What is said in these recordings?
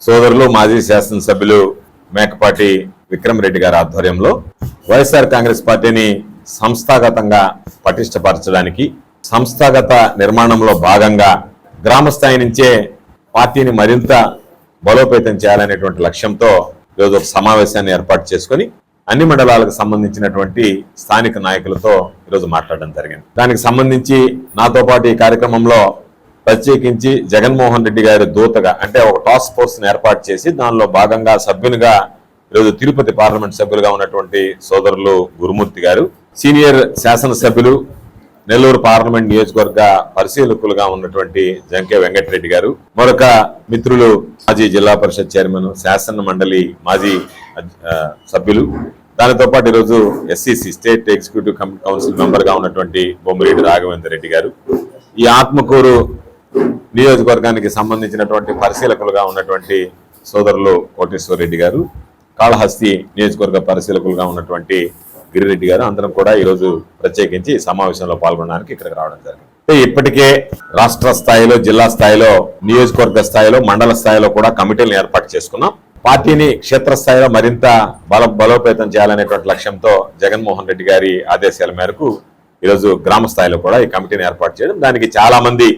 సోదరులు మాజీ శాసనసభ్యులు మేకపాటి విక్రమ్ రెడ్డి గారి ఆధ్వర్యంలో వైఎస్ఆర్ కాంగ్రెస్ పార్టీని సంస్థాగతంగా పటిష్టపరచడానికి సంస్థాగత నిర్మాణంలో భాగంగా గ్రామ స్థాయి నుంచే పార్టీని మరింత బలోపేతం చేయాలనేటువంటి లక్ష్యంతో ఈరోజు ఒక సమావేశాన్ని ఏర్పాటు చేసుకొని అన్ని మండలాలకు సంబంధించినటువంటి స్థానిక నాయకులతో ఈరోజు మాట్లాడడం జరిగింది. దానికి సంబంధించి నాతో పాటు ఈ కార్యక్రమంలో ప్రత్యేకించి జగన్మోహన్ రెడ్డి గారి దూతగా అంటే ఒక టాస్క్ ఫోర్స్ ని ఏర్పాటు చేసి దానిలో భాగంగా సభ్యునిగా ఈరోజు తిరుపతి పార్లమెంట్ సభ్యులుగా ఉన్నటువంటి సోదరులు గురుమూర్తి గారు, సీనియర్ శాసనసభ్యులు నెల్లూరు పార్లమెంట్ నియోజకవర్గ పరిశీలకులుగా ఉన్నటువంటి జంకే వెంకటరెడ్డి గారు, మరొక మిత్రులు మాజీ జిల్లా పరిషత్ చైర్మన్, శాసన మండలి మాజీ సభ్యులు, దానితో పాటు ఈరోజు ఎస్సీసీ స్టేట్ ఎగ్జిక్యూటివ్ కౌన్సిల్ మెంబర్ గా ఉన్నటువంటి బొమ్మిరెడ్డి రాఘవేంద్ర రెడ్డి గారు, ఈ ఆత్మకూరు నియోజకవర్గానికి సంబంధించినటువంటి పరిశీలకులుగా ఉన్నటువంటి సోదరులు కోటేశ్వర రెడ్డి గారు, కాళహస్తి నియోజకవర్గ పరిశీలకులుగా ఉన్నటువంటి గిరిరెడ్డి గారు, అందరం కూడా ఈరోజు ప్రత్యేకించి సమావేశంలో పాల్గొనడానికి ఇక్కడికి రావడం జరిగింది. ఇప్పటికే రాష్ట్ర స్థాయిలో, జిల్లా స్థాయిలో, నియోజకవర్గ స్థాయిలో, మండల స్థాయిలో కూడా కమిటీలను ఏర్పాటు చేసుకున్నాం. పార్టీని క్షేత్రస్థాయిలో మరింత బలోపేతం చేయాలనేటువంటి లక్ష్యంతో జగన్మోహన్ రెడ్డి గారి ఆదేశాల మేరకు ఈరోజు గ్రామ స్థాయిలో కూడా ఈ కమిటీని ఏర్పాటు చేయడం, దానికి చాలా మంది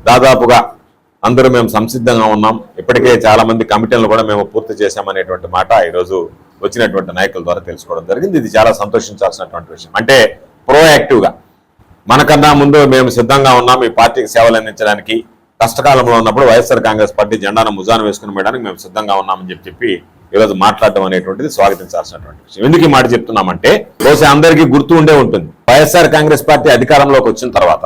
దాదాపుగా అందరూ మేము సంసిద్ధంగా ఉన్నాం, ఇప్పటికే చాలా మంది కమిటీలను కూడా మేము పూర్తి చేశామనేటువంటి మాట ఈరోజు వచ్చినటువంటి నాయకుల ద్వారా తెలుసుకోవడం జరిగింది. ఇది చాలా సంతోషించాల్సినటువంటి విషయం. అంటే ప్రోయాక్టివ్గా మనకన్నా ముందు మేము సిద్ధంగా ఉన్నాం ఈ పార్టీకి సేవలు అందించడానికి, కష్టకాలంలో ఉన్నప్పుడు వైఎస్ఆర్ కాంగ్రెస్ పార్టీ జెండాను ముజాను వేసుకుని వేయడానికి మేము సిద్ధంగా ఉన్నామని చెప్పి ఈరోజు మాట్లాడడం అనేటువంటిది స్వాగతించాల్సినటువంటి విషయం. ఎందుకు ఈ మాట చెప్తున్నామంటే బహుశా అందరికీ గుర్తు ఉండే ఉంటుంది, వైఎస్ఆర్ కాంగ్రెస్ పార్టీ అధికారంలోకి వచ్చిన తర్వాత,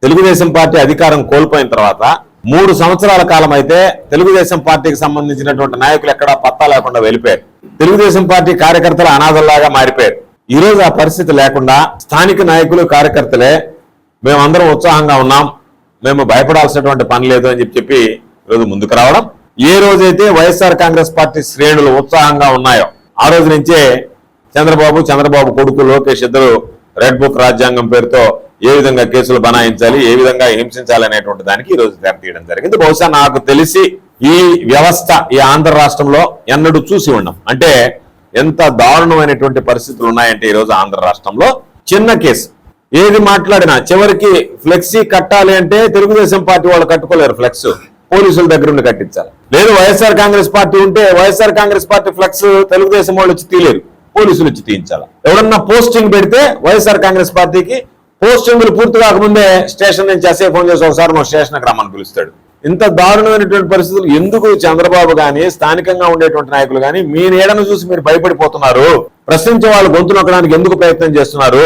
తెలుగుదేశం పార్టీ అధికారం కోల్పోయిన తర్వాత 3 సంవత్సరాల కాలం అయితే తెలుగుదేశం పార్టీకి సంబంధించినటువంటి నాయకులు ఎక్కడా పత్తా లేకుండా వెళ్ళిపోయారు. తెలుగుదేశం పార్టీ కార్యకర్తలు అనాథల్లాగా మారిపోయారు. ఈ రోజు ఆ పరిస్థితి లేకుండా స్థానిక నాయకులు, కార్యకర్తలే మేమందరం ఉత్సాహంగా ఉన్నాం, మేము భయపడాల్సినటువంటి పని లేదు అని చెప్పి ఈరోజు ముందుకు రావడం, ఏ రోజైతే వైఎస్ఆర్ కాంగ్రెస్ పార్టీ శ్రేణులు ఉత్సాహంగా ఉన్నాయో ఆ రోజు నుంచే చంద్రబాబు కొడుకు లోకేష్ ఇద్దరు రెడ్ బుక్ రాజ్యాంగం పేరుతో ఏ విధంగా కేసులు బనాయించాలి, ఏ విధంగా హింసించాలి అనేటువంటి దానికి ఈ రోజు తెరతీయడం జరిగింది. బహుశా నాకు తెలిసి ఈ వ్యవస్థ ఈ ఆంధ్ర రాష్ట్రంలో ఎన్నడూ చూసి ఉన్నాం. అంటే ఎంత దారుణమైనటువంటి పరిస్థితులు ఉన్నాయంటే ఈరోజు ఆంధ్ర రాష్ట్రంలో చిన్న కేసు ఏది మాట్లాడినా చివరికి ఫ్లెక్సీ కట్టాలి అంటే తెలుగుదేశం పార్టీ వాళ్ళు కట్టుకోలేరు, ఫ్లెక్స్ పోలీసుల దగ్గర ఉండి కట్టించాలి. లేదు వైఎస్ఆర్ కాంగ్రెస్ పార్టీ ఉంటే వైఎస్ఆర్ కాంగ్రెస్ పార్టీ ఫ్లెక్స్ తెలుగుదేశం వాళ్ళు వచ్చి తీయలేరు, పోలీసులు వచ్చి తీయించాలి. ఎవరన్నా పోస్టింగ్ పెడితే వైఎస్ఆర్ కాంగ్రెస్ పార్టీకి పోస్టింగ్లు పూర్తి కాకముందే స్టేషన్ నుంచి ఎస్ఐ ఫోన్ చేసి ఒకసారి మా స్టేషన్కి రమ్మని పిలుస్తాడు. ఇంత దారుణమైనటువంటి పరిస్థితులు ఎందుకు చంద్రబాబు గాని స్థానికంగా ఉండేటువంటి నాయకులు గాని మీ నీడను చూసి మీరు భయపడిపోతున్నారు? ప్రశ్నించే వాళ్ళు గొంతు నొక్కడానికి ఎందుకు ప్రయత్నం చేస్తున్నారు?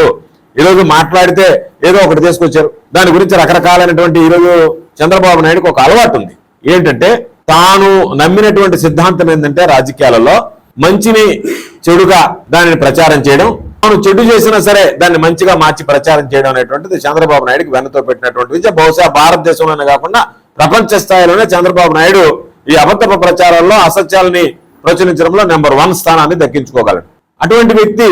ఈరోజు మాట్లాడితే ఏదో ఒకటి తీసుకొచ్చారు. దాని గురించి రకరకాలైనటువంటి ఈరోజు చంద్రబాబు నాయుడుకి ఒక అలవాటు ఉంది. ఏంటంటే తాను నమ్మినటువంటి సిద్ధాంతం ఏంటంటే రాజకీయాలలో మంచిని చెడుగా దానిని ప్రచారం చేయడం, తాను చెడు చేసినా సరే దాన్ని మంచిగా మార్చి ప్రచారం చేయడం అనేటువంటిది చంద్రబాబు నాయుడుకి వెన్నతో పెట్టినటువంటి విద్య. బహుశా భారతదేశంలోనే కాకుండా ప్రపంచ స్థాయిలోనే చంద్రబాబు నాయుడు ఈ అబద్ధపు ప్రచారాల్లో అసత్యాలని ప్రచురించడంలో నెంబర్ 1 స్థానాన్ని దక్కించుకోగలడు. అటువంటి వ్యక్తి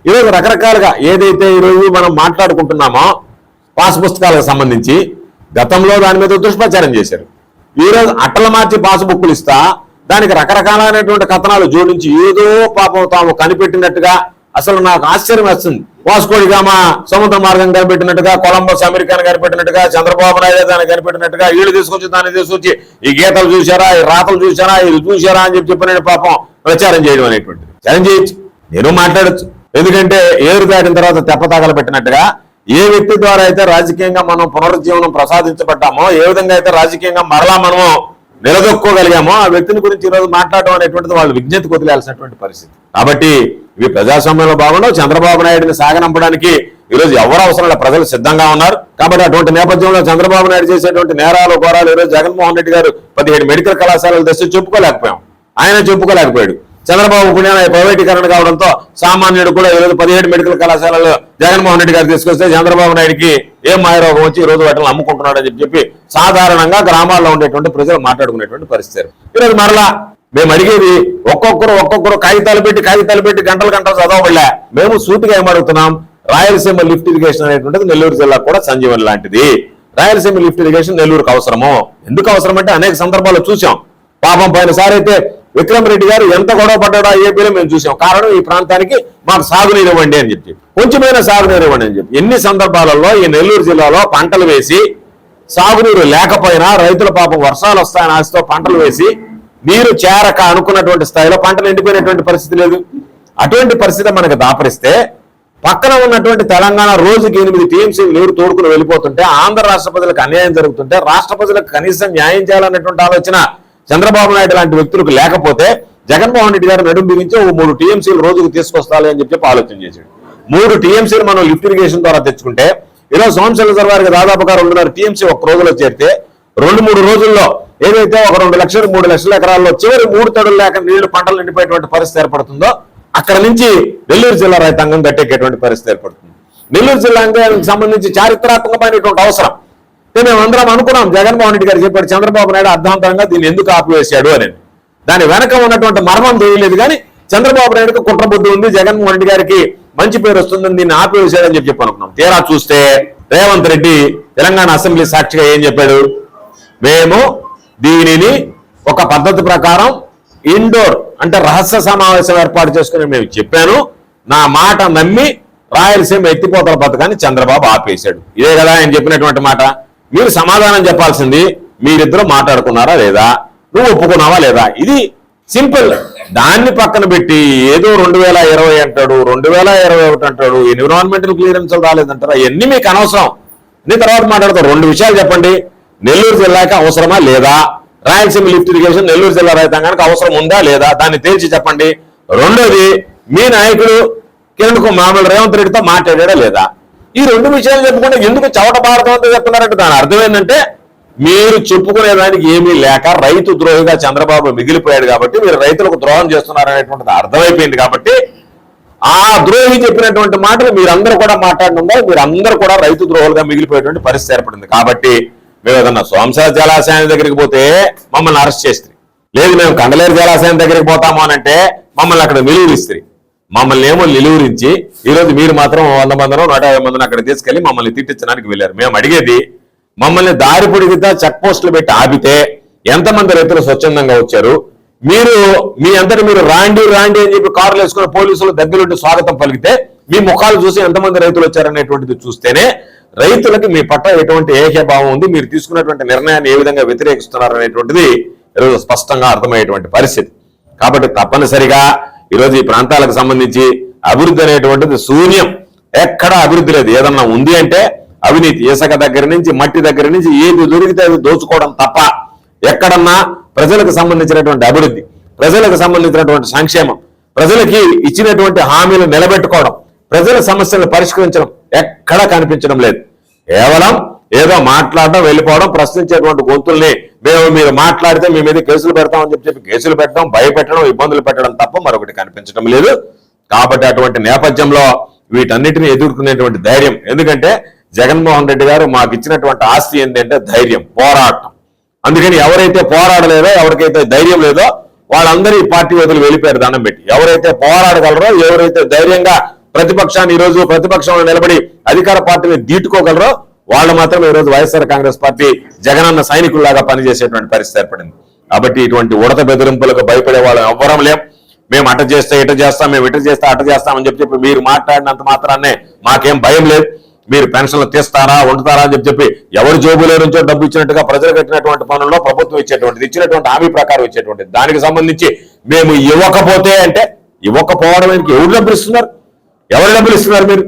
ఈరోజు రకరకాలుగా ఏదైతే ఈరోజు మనం మాట్లాడుకుంటున్నామో పాస్ పుస్తకాలకు సంబంధించి గతంలో దాని మీద దుష్ప్రచారం చేశారు. ఈరోజు అట్టల మార్చి పాస్ బుక్కులు ఇస్తా దానికి రకరకాలైనటువంటి కథనాలు జోడించి ఏదో పాపం తాము కనిపెట్టినట్టుగా, అసలు నాకు ఆశ్చర్యం వస్తుంది, వాస్కోడిగామా సముద్ర మార్గం కనిపెట్టినట్టుగా, కొలంబస్ అమెరికాను కనిపెట్టినట్టుగా, చంద్రబాబు నాయుడు దాన్ని కనిపెట్టినట్టుగా, వీళ్ళు తీసుకొచ్చి దాన్ని తీసుకొచ్చి ఈ గీతలు చూసారా, ఈ రాతలు చూసారా, ఇది చూసారా అని చెప్పిన పాపం ప్రచారం చేయడం అనేటువంటిది. ఛాలెంజ్ చేయొచ్చు, నేను మాట్లాడచ్చు. ఎందుకంటే ఏరు దాటిన తర్వాత తెప్పతాగలు పెట్టినట్టుగా ఏ వ్యక్తి ద్వారా అయితే రాజకీయంగా మనం పునరుజ్జీవనం ప్రసాదించబడ్డామో, ఏ విధంగా అయితే రాజకీయంగా మరలా మనము నిలదొక్కోగలిగామో ఆ వ్యక్తిని గురించి ఈరోజు మాట్లాడడం అనేటువంటిది వాళ్ళు విజ్ఞతకు వదిలేయాల్సినటువంటి పరిస్థితి. కాబట్టి ఇవి ప్రజాస్వామ్యంలో భాగంలో చంద్రబాబు నాయుడిని సాగనంపడానికి ఈరోజు ఎవరు అవసరం లేదు, ప్రజలు సిద్ధంగా ఉన్నారు. కాబట్టి అటువంటి నేపథ్యంలో చంద్రబాబు నాయుడు చేసేటువంటి నేరాలు ఘోరాలు ఈరోజు జగన్మోహన్ రెడ్డి గారు 17 మెడికల్ కళాశాలలు తెచ్చి చెప్పుకోలేకపోయాం, ఆయన చెప్పుకోలేకపోయాడు. చంద్రబాబు పుణ్యాన ప్రైవేటీకరణ కావడంతో సామాన్యుడు కూడా ఈరోజు 17 మెడికల్ కళాశాలలు జగన్మోహన్ రెడ్డి గారు తీసుకొస్తే చంద్రబాబు నాయుడికి ఏం మాయరోగం వచ్చి ఈ రోజు వాటిని అమ్ముకుంటున్నాడని చెప్పి సాధారణంగా గ్రామాల్లో ఉండేటువంటి ప్రజలు మాట్లాడుకునేటువంటి పరిస్థితి. ఈరోజు మరలా మేము అడిగేది ఒక్కొక్కరు కాగితాలు పెట్టి గంటలు చదవబడలే. మేము సూటిగా ఏమడుగుతున్నాం, రాయలసీమ లిఫ్ట్ ఇరిగేషన్ అనేటువంటిది నెల్లూరు జిల్లా కూడా సంజీవని లాంటిది. రాయలసీమ లిఫ్ట్ ఇరిగేషన్ నెల్లూరుకు అవసరము. ఎందుకు అవసరం అంటే అనేక సందర్భాల్లో చూసాం. పాపం పోయినసారి అయితే విక్రమ్ రెడ్డి గారు ఎంత గొడవ పడ్డాడో ఏపీలో మేము చూసాం. కారణం ఈ ప్రాంతానికి మాకు సాగునీరు ఇవ్వండి అని చెప్పి, కొంచెమైనా సాగునీరు ఇవ్వండి అని చెప్పి. ఎన్ని సందర్భాలలో ఈ నెల్లూరు జిల్లాలో పంటలు వేసి సాగునీరు లేకపోయినా రైతుల పాపం వర్షాలు వస్తాయని ఆశతో పంటలు వేసి నీరు చేరక అనుకున్నటువంటి స్థాయిలో పంటలు ఎండిపోయినటువంటి పరిస్థితి లేదు. అటువంటి పరిస్థితి మనకు దాపరిస్తే పక్కన ఉన్నటువంటి తెలంగాణ రోజుకి 8 టీఎంసీ నీరు తోడుకుని వెళ్ళిపోతుంటే ఆంధ్ర రాష్ట్ర ప్రజలకు అన్యాయం జరుగుతుంటే రాష్ట్ర ప్రజలకు కనీసం న్యాయం చేయాలన్నటువంటి ఆలోచన చంద్రబాబు నాయుడు లాంటి వ్యక్తులకు లేకపోతే జగన్మోహన్ రెడ్డి గారు నడుం బిగించి 3 టీఎంసీలు రోజుకు తీసుకొస్తాలి అని చెప్పి ఆలోచన చేశాడు. 3 టీఎంసీలు మనం లిఫ్ట్ ఇరిగేషన్ ద్వారా తెచ్చుకుంటే ఈరోజు సోమశేల రిజర్వాయర్కి దాదాపుగా 2.5 టీఎంసీ ఒక రోజులో చేరితే 2-3 రోజుల్లో ఏదైతే ఒక 2 లక్షలు 3 లక్షల ఎకరాల్లో చివరి 3 తడులు లేక నీళ్లు పంటలు నిండిపోయేటువంటి పరిస్థితి ఏర్పడుతుందో అక్కడ నుంచి నెల్లూరు జిల్లా రైతాంగం గట్టెక్కేటువంటి పరిస్థితి ఏర్పడుతుంది. నెల్లూరు జిల్లాకి సంబంధించి చారిత్రాత్మకమైనటువంటి అవసరం మేము అందరం అనుకున్నాం. జగన్మోహన్ రెడ్డి గారు చెప్పాడు చంద్రబాబు నాయుడు అర్ధాంతరంగా దీన్ని ఎందుకు ఆపివేశాడు అని. దాని వెనక ఉన్నటువంటి మర్మం తెలియలేదు కానీ చంద్రబాబు నాయుడుకి కుట్రబుద్ధి ఉంది, జగన్మోహన్ రెడ్డి గారికి మంచి పేరు వస్తుందని దీన్ని ఆపివేశాడని చెప్పి అనుకున్నాం. తీరా చూస్తే రేవంత్ రెడ్డి తెలంగాణ అసెంబ్లీ సాక్షిగా ఏం చెప్పాడు, మేము దీనిని ఒక పద్ధతి ప్రకారం ఇండోర్ అంటే రహస్య సమావేశం ఏర్పాటు చేసుకుని మేము చెప్పాను, నా మాట నమ్మి రాయలసీమ ఎత్తిపోతల పథకాన్ని చంద్రబాబు ఆపేశాడు. ఇదే కదా ఆయన చెప్పినటువంటి మాట. మీరు సమాధానం చెప్పాల్సింది మీరిద్దరూ మాట్లాడుకున్నారా లేదా, నువ్వు ఒప్పుకున్నావా లేదా, ఇది సింపుల్. దాన్ని పక్కన పెట్టి ఏదో 2020 అంటాడు, 2021 అంటాడు, ఎన్విరాన్మెంటల్ క్లియరెన్స్ రాలేదంటారు. అవన్నీ మీకు అనవసరం. నేను తర్వాత మాట్లాడతాను. 2 విషయాలు చెప్పండి. నెల్లూరు జిల్లాకి అవసరమా లేదా, రాయలసీమ లిఫ్ట్ ఇరిగేషన్ నెల్లూరు జిల్లా రైతాంగానికి అవసరం ఉందా లేదా, దాన్ని తేల్చి చెప్పండి. రెండోది, మీ నాయకుడు కిరణ్ కుమార్ రేవంత్ రెడ్డితో మాట్లాడా లేదా. ఈ 2 విషయాలు చెప్పుకుంటే ఎందుకు చవట భారతం అంతా చెప్తున్నారంటే దాని అర్థం ఏంటంటే మీరు చెప్పుకునేదానికి ఏమీ లేక రైతు ద్రోహిగా చంద్రబాబు మిగిలిపోయాడు కాబట్టి మీరు రైతులకు ద్రోహం చేస్తున్నారనేటువంటిది అర్థమైపోయింది. కాబట్టి ఆ ద్రోహి చెప్పినటువంటి మాటలు మీరందరూ కూడా మాట్లాడనుందా, మీరందరూ కూడా రైతు ద్రోహులుగా మిగిలిపోయేటువంటి పరిస్థితి ఏర్పడింది. కాబట్టి మేము ఏదన్నా సోమశేల జలాశయం దగ్గరికి పోతే మమ్మల్ని అరెస్ట్ చేస్తారు, లేదు మేము కండలేరు జలాశయం దగ్గరికి పోతాము అనంటే మమ్మల్ని అక్కడ నిలువరిస్తారు. మమ్మల్ని ఏమో నిలువరించి ఈరోజు మీరు మాత్రం 100 మందినో 150 మందిని అక్కడ తీసుకెళ్లి మమ్మల్ని తిట్టించడానికి వెళ్ళారు. మేము అడిగేది, మమ్మల్ని దారి పొడిగితే చెక్ పోస్టులు పెట్టి ఆపితే ఎంతమంది రైతులు స్వచ్ఛందంగా వచ్చారు, మీరు మీ అంతటి మీరు రాండి రాండి అని చెప్పి కారులు వేసుకుని పోలీసులు దగ్గరుండి స్వాగతం పలికితే మీ ముఖాలు చూసి ఎంతమంది రైతులు వచ్చారనేటువంటిది చూస్తేనే రైతులకి మీ పట్ల ఎటువంటి ఏకభావం ఉంది, మీరు తీసుకున్నటువంటి నిర్ణయాన్ని ఏ విధంగా వ్యతిరేకిస్తున్నారు అనేటువంటిది ఈరోజు స్పష్టంగా అర్థమయ్యేటువంటి పరిస్థితి. కాబట్టి తప్పనిసరిగా ఈరోజు ఈ ప్రాంతాలకు సంబంధించి అభివృద్ధి అనేటువంటిది శూన్యం. ఎక్కడా అభివృద్ధి లేదు. ఏదన్నా ఉంది అంటే అవినీతి, ఇసుక దగ్గర నుంచి మట్టి దగ్గర నుంచి ఏది దొరికితే అది దోచుకోవడం తప్ప ఎక్కడన్నా ప్రజలకు సంబంధించినటువంటి అభివృద్ధి, ప్రజలకు సంబంధించినటువంటి సంక్షేమం, ప్రజలకి ఇచ్చినటువంటి హామీలు నిలబెట్టుకోవడం, ప్రజల సమస్యలను పరిష్కరించడం ఎక్కడా కనిపించడం లేదు. కేవలం ఏదో మాట్లాడడం, వెళ్ళిపోవడం, ప్రశ్నించేటువంటి గొంతుల్ని మీరు మాట్లాడితే మీ మీద కేసులు పెడతామని చెప్పి కేసులు పెట్టడం, భయపెట్టడం, ఇబ్బందులు పెట్టడం తప్ప మరొకటి కనిపించడం లేదు. కాబట్టి అటువంటి నేపథ్యంలో వీటన్నిటిని ఎదుర్కొనేటువంటి ధైర్యం, ఎందుకంటే జగన్మోహన్ రెడ్డి గారు మాకు ఇచ్చినటువంటి ఆస్తి ఏంటంటే ధైర్యం, పోరాటం. అందుకని ఎవరైతే పోరాడలేదో, ఎవరికైతే ధైర్యం లేదో వాళ్ళందరూ ఈ పార్టీ వదిలి వెళ్ళిపోయారు దండం పెట్టి. ఎవరైతే పోరాడగలరో, ఎవరైతే ధైర్యంగా ప్రతిపక్షాన్ని ఈరోజు ప్రతిపక్షంలో నిలబడి అధికార పార్టీని దీటుకోగలరో వాళ్ళు మాత్రం ఈరోజు వైఎస్ఆర్ కాంగ్రెస్ పార్టీ జగనన్న సైనికుల్లాగా పనిచేసేటువంటి పరిస్థితి ఏర్పడింది. కాబట్టి ఇటువంటి ఉడత బెదిరింపులకు భయపడే వాళ్ళు ఎవ్వరం లేం. మేము అట చేస్తే ఇట చేస్తాం, మేము ఇట చేస్తే అట చేస్తామని చెప్పి మీరు మాట్లాడినంత మాత్రాన్నే మాకేం భయం లేదు. మీరు పెన్షన్లు తీస్తారా, వండుతారా అని చెప్పి ఎవరు జోబులో నుంచో డబ్బు ఇచ్చినట్టుగా ప్రజలు కట్టినటువంటి పనుల్లో ప్రభుత్వం ఇచ్చేటువంటిది, ఇచ్చినటువంటి హామీ ప్రకారం ఇచ్చేటువంటిది, దానికి సంబంధించి మేము ఇవ్వకపోతే అంటే ఇవ్వకపోవడం ఎవరు డబ్బులు ఇస్తున్నారు, ఎవరు డబ్బులు ఇస్తున్నారు? మీరు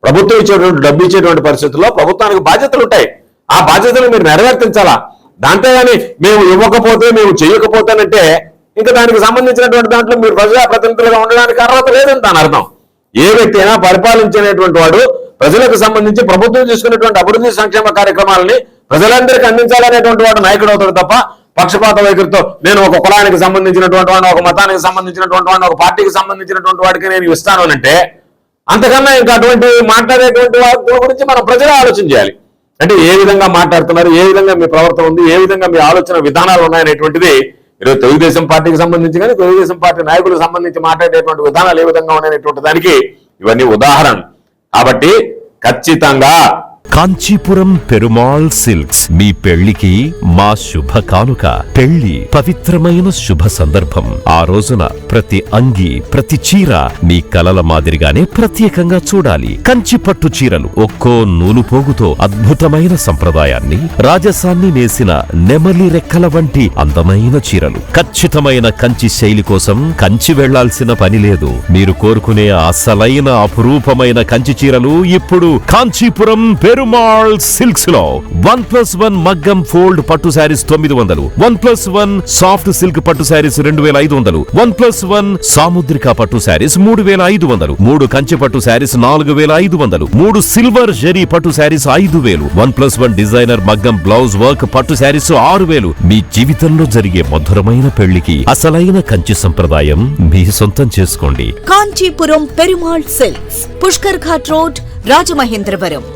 ప్రభుత్వం ఇచ్చేటువంటి డబ్బు ఇచ్చేటువంటి పరిస్థితుల్లో ప్రభుత్వానికి బాధ్యతలు ఉంటాయి. ఆ బాధ్యతలు మీరు నెరవేర్తించాలా. దాంతో కానీ మేము ఇవ్వకపోతే, మేము చేయకపోతేనంటే ఇంకా దానికి సంబంధించినటువంటి దాంట్లో మీరు ప్రజాప్రతినిధులుగా ఉండడానికి అర్హత లేదని దాని అర్థం. ఏ వ్యక్తి అయినా పరిపాలించేటువంటి వాడు ప్రజలకు సంబంధించి ప్రభుత్వం తీసుకున్నటువంటి అభివృద్ధి సంక్షేమ కార్యక్రమాలని ప్రజలందరికీ అందించాలనేటువంటి వాడు నాయకుడు అవుతాడు తప్ప పక్షపాత వైఖరితో నేను ఒక కులానికి సంబంధించినటువంటి వాడిని, ఒక మతానికి సంబంధించినటువంటి వాడిని, ఒక పార్టీకి సంబంధించినటువంటి వాడికి నేను ఇస్తాను అంటే అంతకన్నా ఇంకా అటువంటి మాట్లాడేటువంటి వాటి గురించి మనం ప్రజలు ఆలోచన చేయాలి. అంటే ఏ విధంగా మాట్లాడుతున్నారు, ఏ విధంగా మీ ప్రవర్తన ఉంది, ఏ విధంగా మీ ఆలోచన విధానాలు ఉన్నాయనేటువంటిది ఈరోజు తెలుగుదేశం పార్టీకి సంబంధించి కానీ తెలుగుదేశం పార్టీ నాయకులకు సంబంధించి మాట్లాడేటువంటి విధానాలు ఏ విధంగా ఉన్నాయనేటువంటి దానికి ఇవన్నీ ఉదాహరణ. కాబట్టి ఖచ్చితంగా కాంచీపురం పెరుమాళ్ సిల్క్స్ మీ పెళ్లికి మా శుభ కానుక. పెళ్లి పవిత్రమైన శుభ సందర్భం. ఆ రోజున ప్రతి అంగి, ప్రతి చీర మీ కలల మాదిరిగానే ప్రత్యేకంగా చూడాలి. కంచి పట్టు చీరలు ఒక్కో నూలు పోగుతో అద్భుతమైన సంప్రదాయాన్ని, రాజసాన్ని నేసిన నెమలి రెక్కల వంటి అందమైన చీరలు. ఖచ్చితమైన కంచి శైలి కోసం కంచి వెళ్లాల్సిన పని లేదు. మీరు కోరుకునే అసలైన అపురూపమైన కంచి చీరలు ఇప్పుడు కాంచీపురం పెరుమాళ్ సిల్క్స్ లో 1+1 మగ్గం ఫోల్డ్ పట్టు శారీస్ 900, 1+1 సాఫ్ట్ సిల్క్ పట్టు శారీస్ 2500, 1+1 సాముద్రిక పట్టు శారీస్ 3500, 3 కంచి పట్టు శారీస్ 4500, 3 సిల్వర్ జరీ పట్టు శారీస్ 5000, 1+1 డిజైనర్ మగ్గం బ్లౌజ్ వర్క్ పట్టు శారీస్ 6000. మీ జీవితంలో జరిగే మధురమైన పెళ్లికి అసలైన కంచి సంప్రదాయం మీ సొంతం చేసుకోండి. Kanchipuram Perumal silks, Pushkar ghat road, Rajamahendravaram.